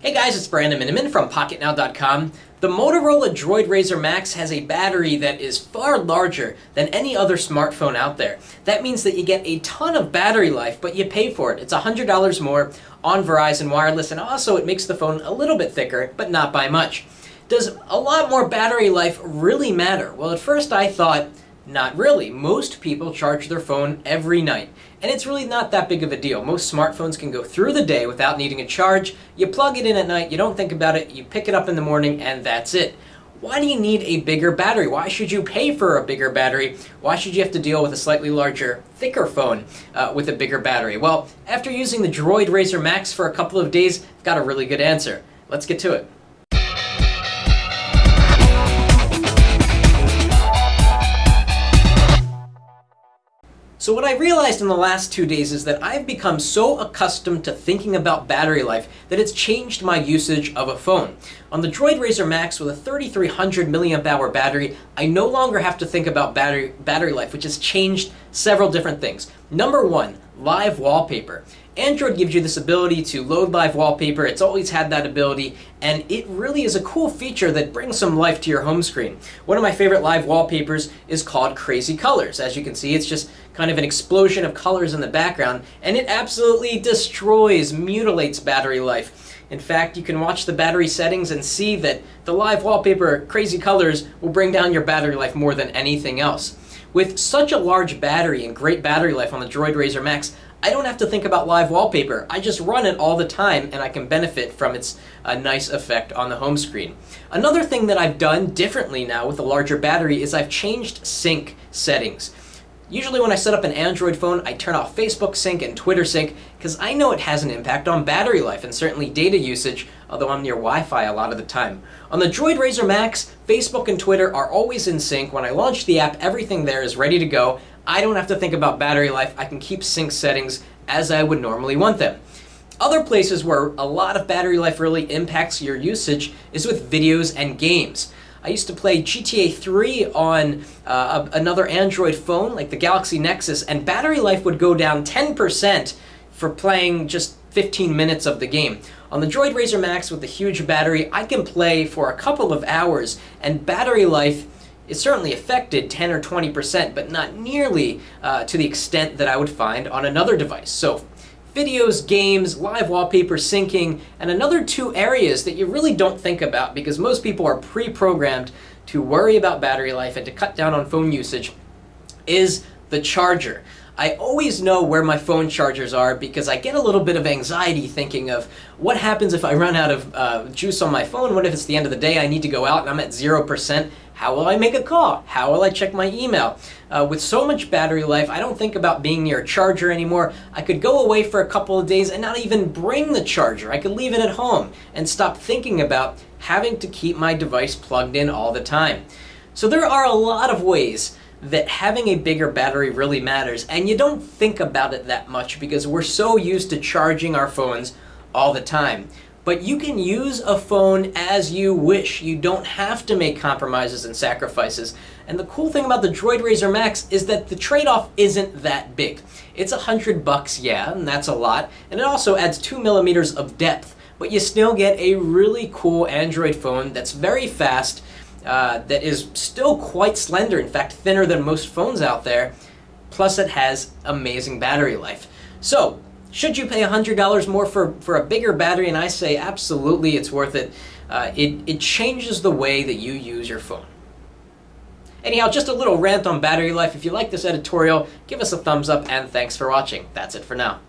Hey guys, it's Brandon Miniman from Pocketnow.com. The Motorola Droid RAZR Maxx has a battery that is far larger than any other smartphone out there. That means that you get a ton of battery life, but you pay for it. It's $100 more on Verizon Wireless, and also it makes the phone a little bit thicker, but not by much. Does a lot more battery life really matter? Well, at first I thought, not really. Most people charge their phone every night, and it's really not that big of a deal. Most smartphones can go through the day without needing a charge. You plug it in at night, you don't think about it, you pick it up in the morning, and that's it. Why do you need a bigger battery? Why should you pay for a bigger battery? Why should you have to deal with a slightly larger, thicker phone with a bigger battery? Well, after using the Droid RAZR Maxx for a couple of days, I've got a really good answer. Let's get to it. So what I realized in the last 2 days is that I've become so accustomed to thinking about battery life that it's changed my usage of a phone. On the Droid RAZR Maxx with a 3300 milliamp hour battery, I no longer have to think about battery life, which has changed several different things. Number one, live wallpaper. Android gives you this ability to load live wallpaper. It's always had that ability, and it really is a cool feature that brings some life to your home screen. One of my favorite live wallpapers is called Crazy Colors. As you can see, it's just kind of an explosion of colors in the background, and it absolutely destroys, mutilates battery life. In fact, you can watch the battery settings and see that the live wallpaper Crazy Colors will bring down your battery life more than anything else. With such a large battery and great battery life on the Droid RAZR Maxx, I don't have to think about live wallpaper. I just run it all the time and I can benefit from its nice effect on the home screen. Another thing that I've done differently now with a larger battery is I've changed sync settings. Usually when I set up an Android phone, I turn off Facebook sync and Twitter sync because I know it has an impact on battery life and certainly data usage, although I'm near Wi-Fi a lot of the time. On the Droid RAZR Maxx, Facebook and Twitter are always in sync. When I launch the app, everything there is ready to go. I don't have to think about battery life. I can keep sync settings as I would normally want them. Other places where a lot of battery life really impacts your usage is with videos and games. I used to play GTA 3 on another Android phone, like the Galaxy Nexus, and battery life would go down 10% for playing just 15 minutes of the game. On the Droid RAZR Maxx with the huge battery, I can play for a couple of hours, and battery life is certainly affected 10 or 20%, but not nearly to the extent that I would find on another device. So videos, games, live wallpaper, syncing, and another two areas that you really don't think about because most people are pre-programmed to worry about battery life and to cut down on phone usage is the charger. I always know where my phone chargers are because I get a little bit of anxiety thinking of what happens if I run out of juice on my phone. What if it's the end of the day, I need to go out and I'm at 0%? How will I make a call? How will I check my email? With so much battery life, I don't think about being near a charger anymore. I could go away for a couple of days and not even bring the charger. I could leave it at home and stop thinking about having to keep my device plugged in all the time. So there are a lot of ways that having a bigger battery really matters, and you don't think about it that much because we're so used to charging our phones all the time. But you can use a phone as you wish. You don't have to make compromises and sacrifices. And the cool thing about the Droid RAZR Maxx is that the trade-off isn't that big. It's $100, yeah, and that's a lot. And it also adds 2 millimeters of depth. But you still get a really cool Android phone that's very fast, that is still quite slender, in fact thinner than most phones out there, plus it has amazing battery life. So, should you pay $100 more for a bigger battery? And I say absolutely it's worth it. It changes the way that you use your phone. Anyhow, just a little rant on battery life. If you like this editorial, give us a thumbs up and thanks for watching. That's it for now.